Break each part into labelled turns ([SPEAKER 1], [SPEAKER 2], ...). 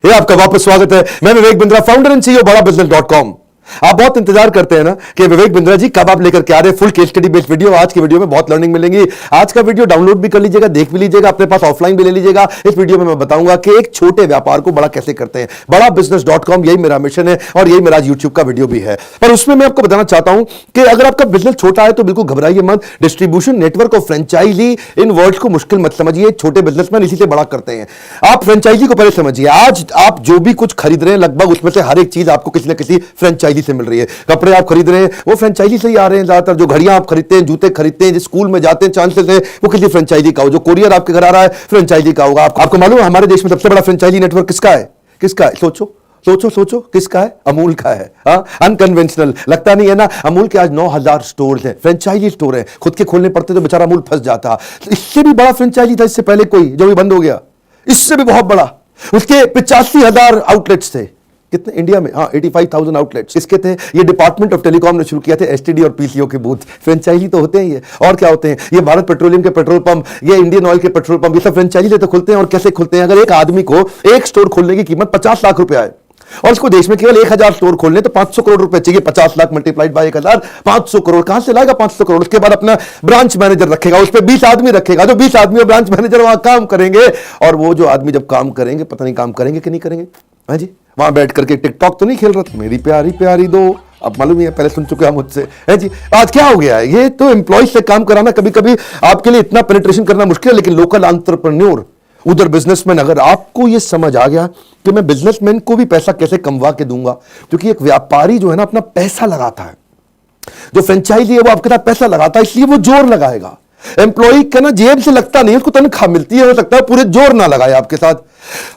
[SPEAKER 1] ये आपका वापस स्वागत है। मैं Vivek Bindra, founder and CEO बड़ा बिजनेस.com। आप बहुत इंतजार करते हैं ना कि विवेक बिंद्रा जी कब आप लेकर के आ रहे हैं full case study based video. आज की वीडियो में बहुत लर्निंग मिलेंगी। आज का वीडियो डाउनलोड भी कर लीजिएगा, देख भी लीजिएगा, अपने पास ऑफलाइन भी ले लीजिएगा। इस वीडियो में मैं बताऊंगा कि एक छोटे व्यापार को बड़ा कैसे करते हैं। बड़ा बिजनेस.com, यही मेरा मिशन है और यही मेरा यूट्यूब का वीडियो भी है। पर उसमें मैं आपको बताना चाहता हूं कि अगर आपका बिजनेस छोटा है तो बिल्कुल घबराइए मत। डिस्ट्रीब्यूशन नेटवर्क और फ्रेंचाइजी, इन वर्ड्स को मुश्किल मत समझिए। छोटे बिजनेसमैन इसी से बड़ा करते हैं। आप फ्रेंचाइजी को पहले समझिए। आज आप जो भी कुछ खरीद रहे हैं लगभग उसमें से हर एक चीज आपको किसी न किसी फ्रेंचाइजी से मिल रही है। कपड़े आप खरीद रहे हैं वो फ्रेंचाइजी से ही आ रहे हैं ज्यादातर। जो घड़ियां आप खरीदते हैं, जूते खरीदते हैं, जिस स्कूल में जाते हैं, चांसेस है वो किसी फ्रेंचाइजी का हो। जो कोरियर आपके घर आ रहा है फ्रेंचाइजी का होगा। आपको मालूम है हमारे देश में सबसे बड़ा फ्रेंचाइजी नेटवर्क किसका है? किसका है? सोचो सोचो सोचो, किसका है? अमूल का है। अनकन्वेंशनल लगता नहीं है ना। अमूल के आज 9000 स्टोर हैं, फ्रेंचाइजी स्टोर हैं। खुद के खोलने पड़ते तो बेचारा अमूल फंस जाता। इससे भी बड़ा फ्रेंचाइजी था इससे पहले कोई, जो भी बंद हो गया। इससे भी बहुत बड़ा, उसके 85,000 आउटलेट्स थे। कितने इंडिया में? 85,000 आउटलेट्स। किसके थे? ये डिपार्टमेंट ऑफ टेलीकॉम ने शुरू किया थे, एसटीडी और पीसीओ के बूथ। फ्रेंचाइजी तो होते हैं ये, और क्या होते हैं? ये भारत पेट्रोलियम के पेट्रोल पंप, ये इंडियन ऑयल के पेट्रोल पंप, ये सब फ्रेंचाइजी से तो खुलते हैं। और कैसे खुलते हैं? अगर एक आदमी को एक स्टोर खोलने की कीमत 50 लाख रुपया है और उसको देश में केवल 1000 स्टोर खोलने तो 500 करोड़ रुपए चाहिए। 50 लाख मल्टीप्लाइड बाय 1000, 500 करोड़। कहां से लाएगा 500 करोड़? उसके बाद अपना ब्रांच मैनेजर रखेगा, उस पर 20 आदमी रखेगा। जो 20 आदमी और ब्रांच मैनेजर वहां काम करेंगे। और वो जो आदमी जब काम करेंगे, पता नहीं काम करेंगे कि नहीं करेंगे। हाँ जी, वहां बैठ करके टिकटॉक तो नहीं खेल रहा। मेरी प्यारी प्यारी दो, अब मालूम ही है, पहले सुन चुके हैं मुझसे। है जी, आज क्या हो गया है? ये तो एम्प्लॉय से काम कराना कभी कभी आपके लिए इतना पेनिट्रेशन करना मुश्किल है। लेकिन लोकल एंटरप्रेन्योर, उधर बिजनेसमैन, अगर आपको ये समझ आ गया कि मैं बिजनेसमैन को भी पैसा कैसे कमवा के दूंगा, क्योंकि एक व्यापारी जो है ना अपना पैसा लगाता है। जो फ्रेंचाइजी है वो आपके साथ पैसा लगाता है, इसलिए वो जोर लगाएगा। एम्प्लॉय का ना जेब से लगता नहीं, उसको तनख्वाह मिलती है, हो सकता है पूरे जोर ना लगाए आपके साथ।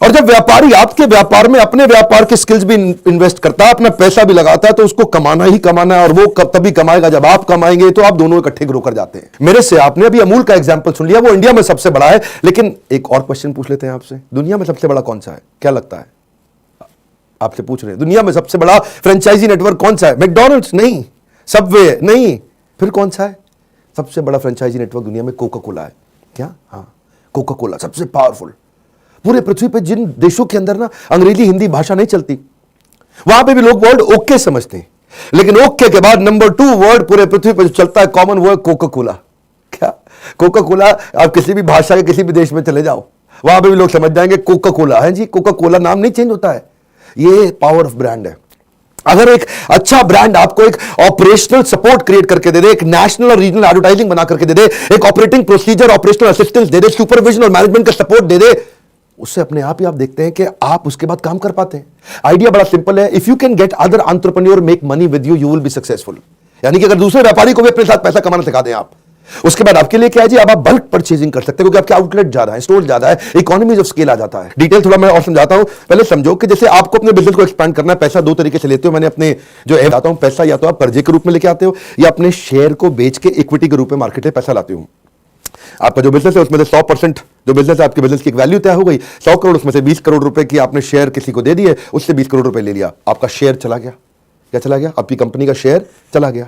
[SPEAKER 1] और जब व्यापारी आपके व्यापार में अपने व्यापार के स्किल्स भी इन्वेस्ट करता है, अपना पैसा भी लगाता है, तो उसको कमाना ही कमाना है। और वो तभी कमाएगा जब आप कमाएंगे। तो आप दोनों इकट्ठे ग्रो कर जाते हैं। मेरे से आपने अभी अमूल का एग्जांपल सुन लिया, वो इंडिया में सबसे बड़ा है। लेकिन एक और क्वेश्चन पूछ लेते हैं आपसे, दुनिया में सबसे बड़ा कौन सा है? क्या लगता है? आपसे पूछ रहे हैं दुनिया में सबसे बड़ा फ्रेंचाइजी नेटवर्क कौन सा है? मैकडॉनल्ड्स नहीं, सबवे नहीं, फिर कौन सा है? सबसे बड़ा फ्रेंचाइजी नेटवर्क दुनिया में कोका कोला है। क्या? हाँ, कोका कोला सबसे पावरफुल। पूरे पृथ्वी पे जिन देशों के अंदर ना अंग्रेजी हिंदी भाषा नहीं चलती, वहां पे भी लोग वर्ड ओके समझते हैं। लेकिन ओके के बाद नंबर 2 वर्ड पूरे पृथ्वी पे जो चलता है, कॉमन वर्ड, कोका कोला। क्या? Coca Cola. आप किसी भी भाषा के किसी भी देश में चले जाओ, वहां पे भी लोग समझ जाएंगे कोका कोला है जी। कोका कोला नाम नहीं चेंज होता है, ये पावर ऑफ ब्रांड है। अगर एक अच्छा ब्रांड आपको एक ऑपरेशनल सपोर्ट क्रिएट करके दे दे, एक नेशनल और रीजनल एडवर्टाइजिंग बना करके दे दे, एक ऑपरेटिंग प्रोसीजर, ऑपरेशनल असिस्टेंस दे दे, सुपरविजन और मैनेजमेंट का सपोर्ट दे दे, उससे अपने आप ही आप देखते हैं कि आप उसके बाद काम कर पाते हैं। आइडिया बड़ा सिंपल है। If you can get other entrepreneur make money with you, you will be successful. यानी कि अगर दूसरे व्यापारी को भी अपने साथ पैसा कमाना सिखा दें आप, उसके बाद आपके लिए क्या है जी? अब आप बल्क परचेजिंग कर सकते हैं, क्योंकि आपके आउटलेट ज्यादा है, स्टोर ज्यादा है, इकोनॉमीज ऑफ स्केल आ जाता है। डिटेल थोड़ा मैं और समझाता हूं। पहले समझो कि जैसे आपको अपने बिजनेस को एक्सपैंड करना है, पैसा दो तरीके से लेते हो। मैंने अपने जो बताता हूं, पैसा या तो आप कर्जे के रूप में लेके आते हो, या अपने शेयर को बेच के इक्विटी के रूप में मार्केट में पैसा लाते हो। आपका जो बिजनेस है उसमें से 100% जो बिजनेस है, आपके बिजनेस की एक वैल्यू तय हो गई 100 करोड़, उसमें से 20 करोड़ रुपए की आपने शेयर किसी को दे दिए, उससे 20 करोड़ रुपए ले लिया, आपका शेयर चला गया। क्या चला गया? आपकी कंपनी का शेयर चला गया।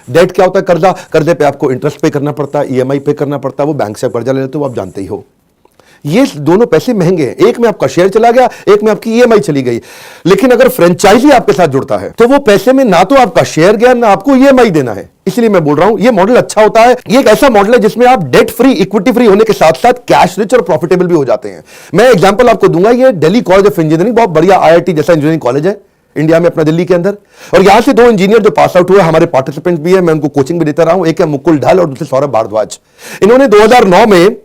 [SPEAKER 1] डेट क्या होता है? कर्जा। कर्जे पे आपको इंटरेस्ट पे करना पड़ता है, ईएमआई पे करना पड़ता है। वो बैंक से कर्जा ले लेते हो, आप जानते ही हो। ये दोनों पैसे महंगे हैं। एक में आपका शेयर चला गया, एक में आपकी ईएमआई चली गई। लेकिन अगर फ्रेंचाइजी आपके साथ जुड़ता है तो वो पैसे में ना तो आपका शेयर गया, ना आपको ईएमआई देना है। इसलिए मैं बोल रहा हूं ये मॉडल अच्छा होता है। ये एक ऐसा मॉडल है जिसमें आप डेट फ्री, इक्विटी फ्री होने के साथ साथ कैश रिच और प्रॉफिटेबल भी हो जाते हैं। मैं एग्जांपल आपको दूंगा। ये दिल्ली कॉलेज ऑफ इंजीनियरिंग, बहुत बढ़िया आईआईटी जैसा इंजीनियरिंग कॉलेज है इंडिया में, अपना दिल्ली के अंदर। और यहां से 2 इंजीनियर जो पास आउट हुए, हमारे पार्टिसिपेंट भी है, मैं उनको कोचिंग भी देता रहा हूं। एक है मुकुल ढाल और दूसरे सौरभ भारद्वाज। इन्होंने 2009 में,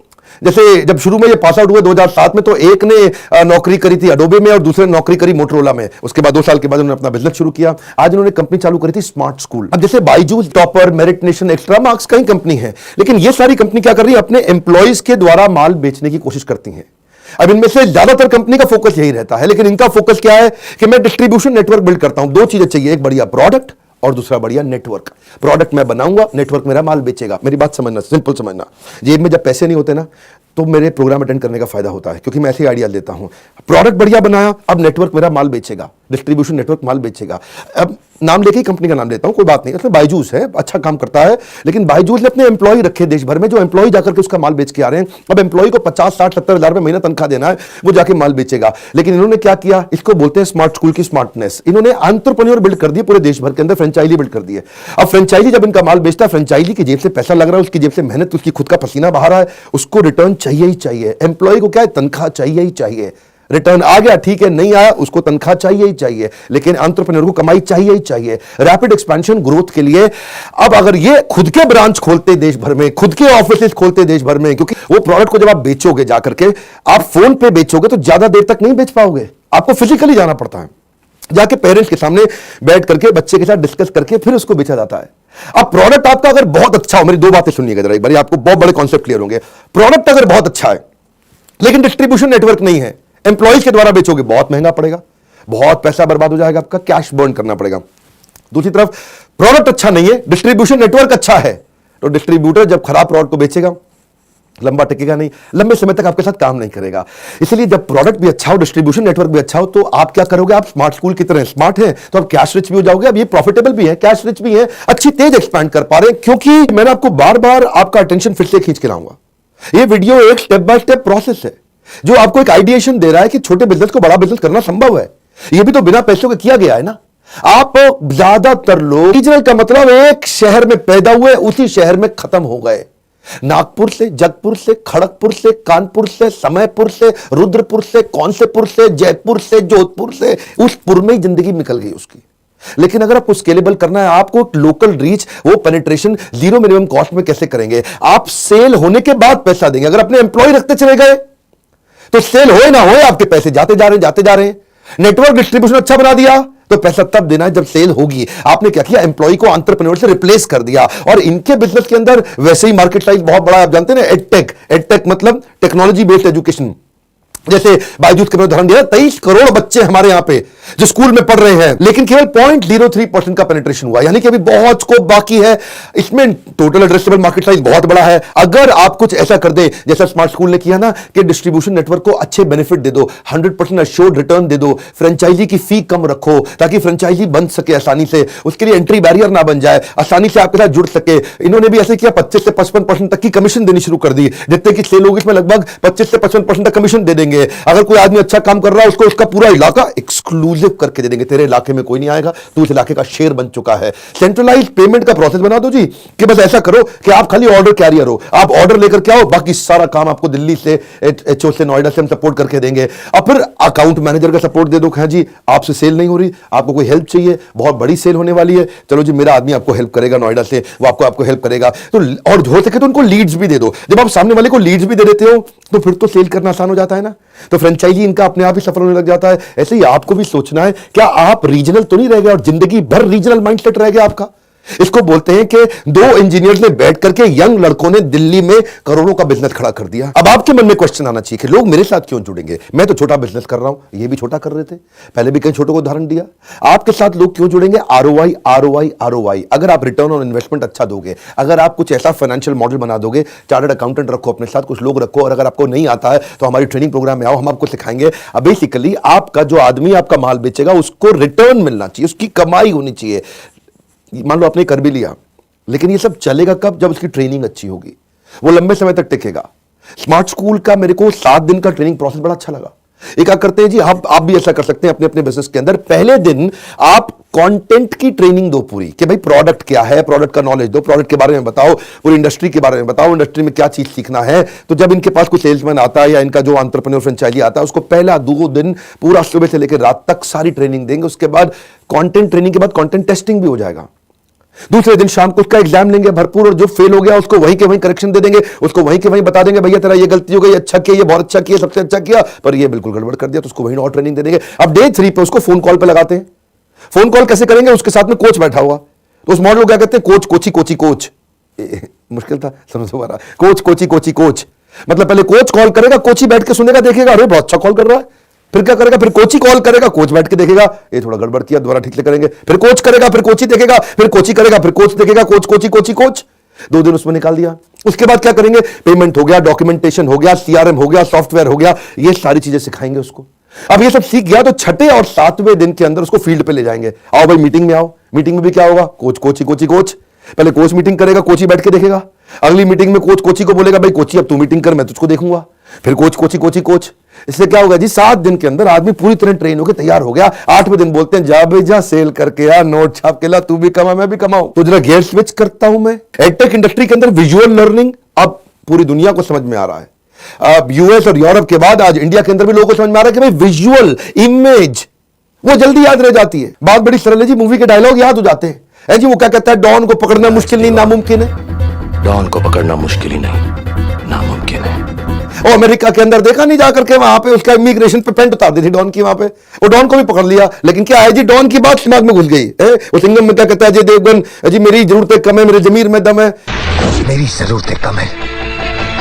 [SPEAKER 1] जैसे जब शुरू में ये पास आउट हुए 2007 में, तो एक ने नौकरी करी थी अडोबे में और दूसरे ने नौकरी करी मोटरोला में। उसके बाद 2 साल के बाद उन्होंने अपना बिजनेस शुरू किया। आज उन्होंने कंपनी चालू करी थी स्मार्ट स्कूल। अब जैसे Byju's, topper, merit nation, extra marks कई कंपनी है, लेकिन ये सारी कंपनी क्या कर रही है? अपने एम्प्लॉयज के द्वारा माल बेचने की कोशिश करती है। अब इनमें से ज्यादातर कंपनी का फोकस यही रहता है, लेकिन इनका फोकस क्या है कि मैं डिस्ट्रीब्यूशन नेटवर्क बिल्ड करता हूं। 2 चीजें चाहिए, एक बढ़िया प्रोडक्ट और दूसरा बढ़िया नेटवर्क। प्रोडक्ट मैं बनाऊंगा, नेटवर्क मेरा माल बेचेगा। मेरी बात समझना, सिंपल समझना। जेब में जब पैसे नहीं होते ना, तो मेरे प्रोग्राम अटेंड करने का फायदा होता है, क्योंकि मैं ऐसे आइडिया देता हूं। प्रोडक्ट बढ़िया बनाया, अब नेटवर्क मेरा माल बेचेगा, डिस्ट्रीब्यूशन नेटवर्क माल बेचेगा। अब नाम लेके ही कंपनी का नाम लेता हूं, कोई बात नहीं, इसमें बायजूस है, अच्छा काम करता है, लेकिन बायजूस ने अपने एम्प्लॉय रखे देश भर में, जो एम्प्लॉय जाकर के उसका माल बेच के आ रहे हैं। अब एम्प्लॉय को 50, 60, 70 हजार रुपए महीना तनख्वाह देना है, वो जाके माल बेचेगा। लेकिन इन्होंने क्या किया, इसको बोलते हैं स्मार्ट स्कूल की स्मार्टनेस। इन्होंने एंटरप्रेन्योर बिल्ड कर दिए पूरे देश भर के अंदर, फ्रेंचाइजी बिल्ड कर दिए। अब फ्रेंचाइजी जब इनका माल बेचता है, फ्रेंचाइजी की जेब से पैसा लग रहा है, उसकी जेब से मेहनत, उसकी खुद का पसीना बहा रहा है, उसको रिटर्न चाहिए ही चाहिए। एम्प्लॉय को क्या है, तनख्वाह चाहिए ही चाहिए। रिटर्न आ गया ठीक है, नहीं आया उसको तनख्वाह चाहिए ही चाहिए, लेकिन एंटरप्रेन्योर को कमाई चाहिए ही चाहिए रैपिड एक्सपेंशन ग्रोथ के लिए। अब अगर ये खुद के ब्रांच खोलते देश भर में, खुद के ऑफिस खोलते देश भर में, क्योंकि वो प्रोडक्ट को जब आप बेचोगे जाकर के, आप फोन पे बेचोगे तो ज्यादा देर तक नहीं बेच पाओगे, आपको फिजिकली जाना पड़ता है, जाके पेरेंट्स के सामने बैठ करके बच्चे के साथ डिस्कस करके फिर उसको बेचा जाता है। अब प्रोडक्ट आपका अगर बहुत अच्छा हो, मेरी दो बातें सुनिएगा जरा एक बार, आपको बहुत बड़े कॉन्सेप्ट क्लियर होंगे। प्रोडक्ट अगर बहुत अच्छा है लेकिन डिस्ट्रीब्यूशन नेटवर्क नहीं है, एम्प्लॉइज के द्वारा बेचोगे, बहुत महंगा पड़ेगा, बहुत पैसा बर्बाद हो जाएगा, आपका कैश बर्न करना पड़ेगा। दूसरी तरफ प्रोडक्ट अच्छा नहीं है, डिस्ट्रीब्यूशन नेटवर्क अच्छा है, तो डिस्ट्रीब्यूटर जब खराब प्रोडक्ट को बेचेगा लंबा टिकेगा नहीं, लंबे समय तक आपके साथ काम नहीं करेगा। इसलिए जब प्रोडक्ट भी अच्छा हो, डिस्ट्रीब्यूशन नेटवर्क भी अच्छा हो, तो आप क्या करोगे, आप स्मार्ट स्कूल की तरह स्मार्ट है तो आप कैश रिच भी हो जाओगे। अब ये प्रॉफिटेबल भी है, कैश रिच भी है, अच्छी तेज एक्सपैंड कर पा रहे हैं, क्योंकि मैंने आपको बार बार आपका अटेंशन फिर से खींच के लाऊंगा। ये वीडियो एक स्टेप बाय स्टेप प्रोसेस है जो आपको एक आइडिएशन दे रहा है कि छोटे बिजनेस को बड़ा बिजनेस करना संभव है। ये भी तो बिना पैसों के किया गया है ना। आप ज्यादातर लोग, रीजनल का मतलब एक शहर में पैदा हुए, उसी शहर में खत्म हो गए। नागपुर से, जगपुर से, खड़गपुर से, कानपुर से, समयपुर से, रुद्रपुर से, कौनसेपुर से, जयपुर से, जोधपुर से, उस पुर में ही जिंदगी निकल गई उसकी। लेकिन अगर आपको स्केलेबल करना है, आपको लोकल रीच, वो पेनिट्रेशन जीरो मिनिमम कॉस्ट में कैसे करेंगे? आप सेल होने के बाद पैसा देंगे। अगर अपने एम्प्लॉय रखते चले गए तो सेल होए ना होए आपके पैसे जाते जा रहे हैं। नेटवर्क डिस्ट्रीब्यूशन अच्छा बना दिया तो पैसा तब देना है जब सेल होगी। आपने क्या किया, एम्प्लॉय को एंटरप्रेन्योर से रिप्लेस कर दिया। और इनके बिजनेस के अंदर वैसे ही मार्केट साइज बहुत बड़ा है, आप जानते हैं ना। एडटेक मतलब टेक्नोलॉजी बेस्ड एजुकेशन। जैसे बायजूस के उदाहरण दिया, 23 करोड़ बच्चे हमारे यहां पे जो स्कूल में पढ़ रहे हैं, लेकिन केवल 0.03% का पेनिट्रेशन हुआ, यानी कि अभी बहुत स्कोप बाकी है। इसमें टोटल एड्रेसेबल मार्केट साइज बहुत बड़ा है। अगर आप कुछ ऐसा कर दे जैसा स्मार्ट स्कूल ने किया ना, कि डिस्ट्रीब्यूशन नेटवर्क को अच्छे बेनिफिट दे दो, 100% अश्योर्ड रिटर्न दे दो, फ्रेंचाइजी की फी कम रखो ताकि फ्रेंचाइजी बन सके आसानी से, उसके लिए एंट्री बैरियर ना बन जाए, आसानी से आपके साथ जुड़ सके। इन्होंने भी ऐसे किया, 25 से 55% तक की कमीशन देनी शुरू कर दी। जितने की सेल होगी इसमें लगभग 25 से 55% तक कमीशन दे देंगे। अगर कोई आदमी अच्छा काम कर रहा है, उसको उसका पूरा इलाका एक्सक्लूसिव करके दे देंगे, तेरे इलाके में कोई नहीं आएगा, तू इस इलाके का शेर बन चुका है। सेंट्रलाइज पेमेंट का प्रोसेस बना दो जी, कि बस ऐसा करो कि आप खाली ऑर्डर कैरियर हो, आप ऑर्डर लेकर के आओ, बाकी सारा काम आपको दिल्ली से, एचओ से, नोएडा से हम सपोर्ट करके देंगे। और फिर अकाउंट मैनेजर का सपोर्ट दे दो, कहा जी आपसे सेल नहीं हो रही, आपको कोई हेल्प चाहिए, बहुत बड़ी सेल होने वाली है, चलो जी मेरा आदमी आपको हेल्प करेगा नोएडा से, वो आपको हेल्प करेगा। तो और हो सके तो उनको लीड्स भी दे दो। जब आप सामने वाले को लीड्स भी दे देते हो तो फिर तो सेल करना आसान हो जाता है ना। तो फ्रेंचाइजी इनका अपने आप ही सफल होने लग जाता है। ऐसे ही आपको भी सोचना है, क्या आप रीजनल तो नहीं रह गए और जिंदगी भर रीजनल माइंडसेट रह गया आपका? इसको बोलते हैं कि दो इंजीनियर्स ने बैठ करके यंग लड़कों ने दिल्ली में करोड़ों का बिजनेस खड़ा कर दिया। अब आपके मन में क्वेश्चन आना चाहिए कि लोग मेरे साथ क्यों जुड़ेंगे, मैं तो छोटा बिजनेस कर रहा हूं, ये भी छोटा कर रहे थे, पहले भी कई छोटों को उदाहरण दिया। आपके साथ लोग क्यों जुड़ेंगे? ROI, ROI, ROI. अगर आप रिटर्न ऑन इन्वेस्टमेंट अच्छा दोगे, अगर आप कुछ ऐसा फाइनेंशियल मॉडल बना दोगे, चार्टर्ड अकाउंटेंट रखो अपने साथ, कुछ लोग रखो, और अगर आपको नहीं आता है तो हमारी ट्रेनिंग प्रोग्राम में आओ, हम आपको सिखाएंगे। अब बेसिकली आपका जो आदमी आपका माल बेचेगा उसको रिटर्न मिलना चाहिए, उसकी कमाई होनी चाहिए। मान लो आपने कर भी लिया, लेकिन ये सब चलेगा कब? जब उसकी ट्रेनिंग अच्छी होगी, वो लंबे समय तक टिकेगा। स्मार्ट स्कूल का मेरे को 7 दिन का ट्रेनिंग प्रोसेस बड़ा अच्छा लगा। एक क्या करते हैं जी, आप भी ऐसा कर सकते हैं अपने अपने बिजनेस के अंदर। पहले दिन आप कंटेंट की ट्रेनिंग दो पूरी, कि भाई प्रोडक्ट क्या है, प्रोडक्ट का नॉलेज दो, प्रोडक्ट के बारे में बताओ, पूरी इंडस्ट्री के बारे में बताओ, इंडस्ट्री में क्या चीज सीखना है। तो जब इनके पास कोई सेल्समैन आता है या इनका जो एंटरप्रेन्योर फ्रेंचाइजी आता है, उसको पहला 2 दिन पूरा सुबह से लेकर रात तक सारी ट्रेनिंग देंगे। उसके बाद कंटेंट ट्रेनिंग के बाद कंटेंट टेस्टिंग भी हो जाएगा। दूसरे दिन शाम को उसका एग्जाम लेंगे भरपूर, और जो फेल हो गया उसको वहीं के वहीं करेक्शन दे देंगे, उसको वहीं के वहीं बता देंगे भैया तेरा ये गलती हो गई, अच्छा किया, ये बहुत अच्छा किया, सबसे अच्छा किया, पर ये बिल्कुल गड़बड़ कर दिया, तो उसको वहीं और ट्रेनिंग दे देंगे। अब डे 3 पे उसको फोन कॉल पे लगाते हैं। फोन कॉल कैसे करेंगे? उसके साथ में कोच बैठा हुआ, तो उस मॉडल को क्या कहते हैं? Coach, Kochi, Kochi, coach. मुश्किल था, समझ दोबारा। कोच, कोची, कोची, कोच मतलब पहले कोच कॉल करेगा, कोची बैठ के सुनेगा, देखेगा अरे बहुत अच्छा कॉल कर रहा है। फिर क्या करेगा? फिर कोची कॉल करेगा, कोच बैठ के देखेगा ये थोड़ा गड़बड़ किया, दोबारा ठीक से करेंगे। फिर कोच करेगा, फिर कोची देखेगा, फिर कोची करेगा, फिर कोच देखेगा, कोच, कोची, कोची, कोच। 2 दिन उसमें निकाल दिया। उसके बाद क्या करेंगे? पेमेंट हो गया, डॉक्यूमेंटेशन हो गया, सीआरएम हो गया, सॉफ्टवेयर हो गया, ये सारी चीजें सिखाएंगे उसको। अब ये सब सीख गया तो छठे और सातवें दिन के अंदर उसको फील्ड पे ले जाएंगे। आओ भाई मीटिंग में आओ। मीटिंग में भी क्या होगा? Coach coach. पहले कोच मीटिंग करेगा, कोच ही बैठ के देखेगा। अगली मीटिंग में कोच कोची को बोलेगा भाई कोची अब तू मीटिंग कर, मैं तुझको देखूंगा। फिर कोच कोच। इससे क्या होगा जी? 7 दिन के अंदर आदमी पूरी तरह ट्रेन होकर तैयार हो गया। 8वें दिन बोलते हैं जा भाई जा, सेल करके आ, नोट छाप के ला, तू भी कमा मैं भी कमाऊं। तो जरा गियर स्विच करता हूं मैं। एडटेक इंडस्ट्री के अंदर विजुअल लर्निंग अब पूरी दुनिया को समझ में आ रहा है। अब यूएस और यूरोप के बाद आज इंडिया के अंदर भी लोगों को समझ में आ रहा है कि भाई विजुअल इमेज वो जल्दी याद रह जाती है। बात बड़ी सरल है जी, मूवी के डायलॉग याद हो जाते हैं जी। वो क्या कहता है? डॉन को पकड़ना मुश्किल नहीं नामुमकिन है।
[SPEAKER 2] डॉन को पकड़ना मुश्किल ही नहीं नामुमकिन है।
[SPEAKER 1] और अमेरिका के अंदर देखा नहीं जाकर के वहां पे उसका इमिग्रेशन पे पेंट उतार दी थी डॉन की। वहां पे वो डॉन को भी पकड़ लिया, लेकिन क्या है जी, डॉन की बात दिमाग में घुस गई है। वो सिंघम में क्या कहता है? जी देवगन जी मेरी जरूरतें कम है, मेरे जमीर में दम है।
[SPEAKER 2] मेरी जरूरतें कम है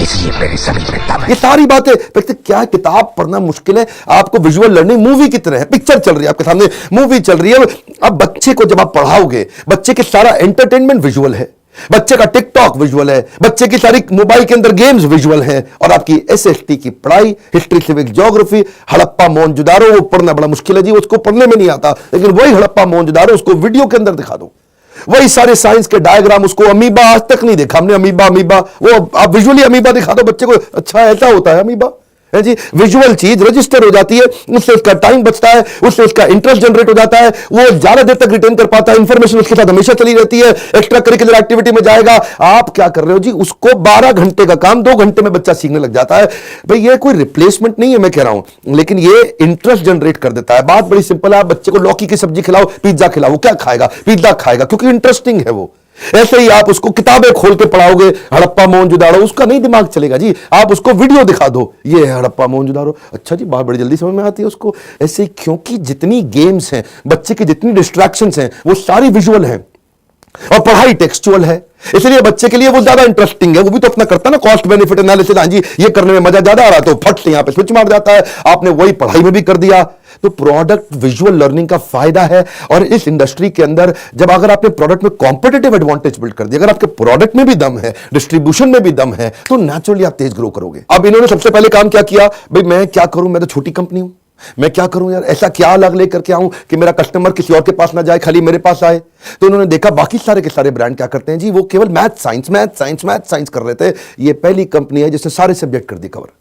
[SPEAKER 2] इसलिए मेरे जमीन में दम है।
[SPEAKER 1] ये सारी बातें क्या, किताब पढ़ना मुश्किल है? आपको विजुअल लर्निंग मूवी की तरह है। पिक्चर चल रही है आपके सामने, मूवी चल रही है। अब बच्चे को जब आप पढ़ाओगे, बच्चे के सारा एंटरटेनमेंट विजुअल है, बच्चे का टिकटॉक विजुअल है, बच्चे की सारी मोबाइल के अंदर गेम्स विजुअल हैं, और आपकी एसएसटी की पढ़ाई, history civics geography, Harappa Mohenjodaro, वो पढ़ना बड़ा मुश्किल है जी, उसको पढ़ने में नहीं आता, लेकिन वही हड़प्पा मोहनजोदारो उसको वीडियो के अंदर दिखा दो। वही सारे साइंस के डायग्राम, उसको अमीबा आज तक नहीं देखा हमने, अमीबा वो आप विजुअली अमीबा दिखा दो बच्चे को, अच्छा ऐसा होता है अमीबा है जी। विजुअल चीज रजिस्टर हो जाती है, उससे उसका टाइम बचता है, उससे उसका इंटरेस्ट जनरेट हो जाता है, वो ज्यादा देर तक रिटेन कर पाता है, इंफॉर्मेशन उसके साथ हमेशा चली रहती है, एक्स्ट्रा करिकुलर एक्टिविटी में जाएगा। आप क्या कर रहे हो जी? उसको 12 घंटे का काम 2 घंटे में बच्चा सीखने लग जाता है। भाई ये कोई रिप्लेसमेंट नहीं है मैं कह रहा हूं, लेकिन ये इंटरेस्ट जनरेट कर देता है। बात बड़ी सिंपल है, आप बच्चे को लौकी की सब्जी खिलाओ, पिज्जा खिलाओ, वो क्या खाएगा? पिज्जा खाएगा, क्योंकि इंटरेस्टिंग है वो। ऐसे ही आप उसको किताबें खोल के पढ़ाओगे, हड़प्पा मोहनजोदारो, उसका नहीं दिमाग चलेगा जी। आप उसको वीडियो दिखा दो, ये है हड़प्पा मोहनजोदारो, अच्छा जी, बात बड़ी जल्दी समझ में आती है उसको। ऐसे ही क्योंकि जितनी गेम्स हैं, बच्चे की जितनी डिस्ट्रैक्शंस हैं, वो सारी विजुअल हैं और पढ़ाई टेक्सचुअल है, इसलिए बच्चे के लिए वो ज्यादा इंटरेस्टिंग है। वो भी तो अपना करता है ना कॉस्ट बेनिफिट एनालिसिस, हाँ जी ये करने में मजा ज्यादा आ रहा, तो फट से यहां पे स्विच मार जाता है। आपने वही पढ़ाई में भी कर दिया। तो प्रोडक्ट विजुअल लर्निंग का फायदा है। और इस इंडस्ट्री के अंदर जब अगर आपने प्रोडक्ट में कॉम्पिटिटिव एडवांटेज बिल्ड कर दिया, अगर आपके प्रोडक्ट में भी दम है, डिस्ट्रीब्यूशन में भी दम है, तो नेचुरली आप तेज ग्रो करोगे। अब इन्होंने सबसे पहले काम क्या किया? भाई मैं क्या करूं, मैं तो छोटी कंपनी हूं, मैं क्या करूं यार, ऐसा क्या अलग लेकर के आऊं कि मेरा कस्टमर किसी और के पास ना जाए, खाली मेरे पास आए। तो उन्होंने देखा बाकी सारे के सारे ब्रांड क्या करते हैं जी, वो केवल मैथ साइंस कर रहे थे। ये पहली कंपनी है जिसने सारे सब्जेक्ट कर दी कवर।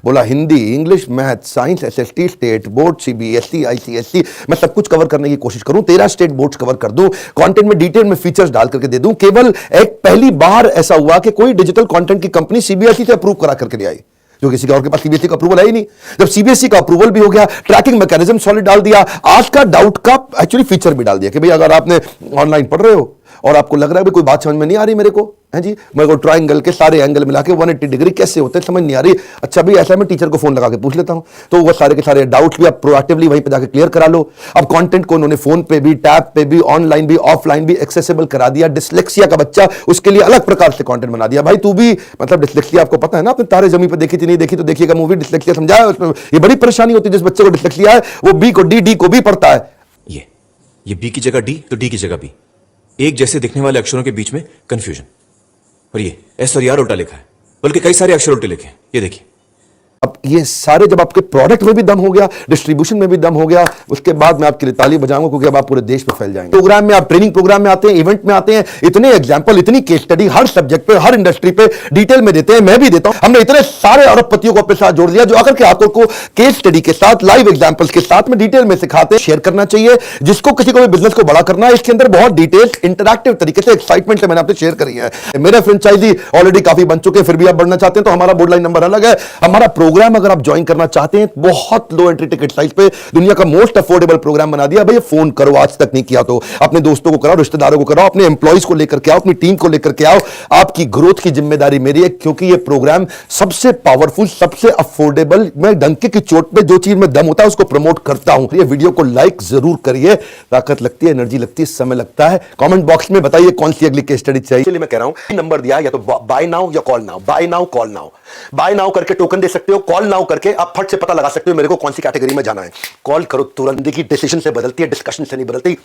[SPEAKER 1] बोला Hindi, English, math, science, SST, state board, CBSE, ICSE, मैं सब कुछ कवर करने की कोशिश करूं, 13 स्टेट बोर्ड्स कवर कर दूं, कंटेंट में डिटेल में फीचर्स डाल करके दे दूं। केवल एक पहली बार ऐसा हुआ कि कोई डिजिटल कंटेंट की कंपनी सीबीएसई से अप्रूव करा करके ले आई, जो किसी और के पास सीबीएसई का अप्रूवल है ही नहीं। जब सीबीएसई का अप्रूवल भी हो गया, ट्रैकिंग मैकेनिज्म सॉलिड डाल दिया, आज का डाउट का एक्चुअली फीचर भी डाल दिया कि भाई अगर आपने ऑनलाइन पढ़ रहे हो और आपको लग रहा है कि कोई बात समझ में नहीं आ रही मेरे को, है जी, मेरे को ट्रायंगल के सारे एंगल मिला के 180 डिग्री कैसे होते हैं समझ नहीं आ रही, अच्छा भाई ऐसा मैं टीचर को फोन लगा के पूछ लेता हूं, तो वो सारे के सारे डाउट्स भी आप प्रोएक्टिवली वहीं पे जाके क्लियर करा लो। अब कंटेंट को उन्होंने फोन पे भी, टैब पे भी, ऑनलाइन भी, ऑफलाइन भी एक्सेसिबल करा दिया। डिसलेक्सिया का बच्चा, उसके लिए अलग प्रकार से कंटेंट बना दिया। भाई तू भी, मतलब डिसलेक्सिया आपको पता है ना, आपने तारे जमीन पे देखी थी, नहीं देखी तो देखिएगा मूवी, डिसलेक्सिया समझाया उसमें। ये बड़ी परेशानी होती है जिस बच्चे को डिसलेक्सिया है, वो बी को डी, डी को बी पढ़ता है।
[SPEAKER 3] ये बी की जगह डी तो डी की जगह बी, एक जैसे दिखने वाले अक्षरों के बीच में कंफ्यूजन। और ये एस और यार उल्टा लिखा है, बल्कि कई सारे अक्षर उल्टे लिखे हैं, ये देखिए।
[SPEAKER 1] अब ये सारे जब आपके प्रोडक्ट में भी दम हो गया, डिस्ट्रीब्यूशन में भी दम हो गया, उसके बाद मैं आपके लिए ताली बजाऊंगा, क्योंकि अब आप पूरे देश में फैल जाएंगे। प्रोग्राम में आप, ट्रेनिंग प्रोग्राम में आते हैं, इवेंट में आते हैं, इतने एग्जांपल, इतनी केस स्टडी हर सब्जेक्ट पे, हर इंडस्ट्री पे डिटेल में देते हैं, मैं भी देता हूं। हमने इतने सारे अरबपतियों को अपने साथ जोड़ दिया, जो आकर के आपको केस स्टडी के साथ, लाइव एग्जांपल्स के साथ में डिटेल में सिखाते हैं। शेयर करना चाहिए, जिसको किसी को भी बिजनेस को बड़ा करना है, इसके अंदर बहुत डिटेल इंटरैक्टिव तरीके से, एक्साइटमेंट से मैंने आपसे शेयर करी है। मेरे फ्रेंचाइजी ऑलरेडी काफी बन चुके हैं, फिर भी आप बढ़ना चाहते हैं तो हमारा बोर्ड लाइन नंबर अलग है। हमारा प्रोग्राम अगर आप ज्वाइन करना चाहते हैं, बहुत लो एंट्री टिकट साइज पे दुनिया का मोस्ट अफोर्डेबल प्रोग्राम बना दिया। भैया फोन करो, आज तक नहीं किया तो अपने दोस्तों को कराओ, रिश्तेदारों को कराओ, अपने एम्प्लॉइज को लेकर के आओ, अपनी टीम को लेकर के आओ। आपकी ग्रोथ की जिम्मेदारी मेरी है, क्योंकि ये प्रोग्राम सबसे पावरफुल, सबसे अफोर्डेबल, मैं डंके की चोट पे जो चीज में दम होता है उसको प्रमोट करता हूं। ये वीडियो को लाइक जरूर करिए, ताकत लगती है, एनर्जी लगती है, समय लगता है। कमेंट बॉक्स में बताइए कौन सी अगली केस स्टडी चाहिए। इसलिए मैं कह रहा हूं, नंबर दिया, या तो बाय नाउ या call now, buy now call now. Buy now करके टोकन दे सकते हो, कॉल नाउ करके आप फट से पता लगा सकते हो मेरे को कौन सी कैटेगरी में जाना है। कॉल करो तुरंत, देखिए डिसीजन से बदलती है, डिस्कशन से नहीं बदलती।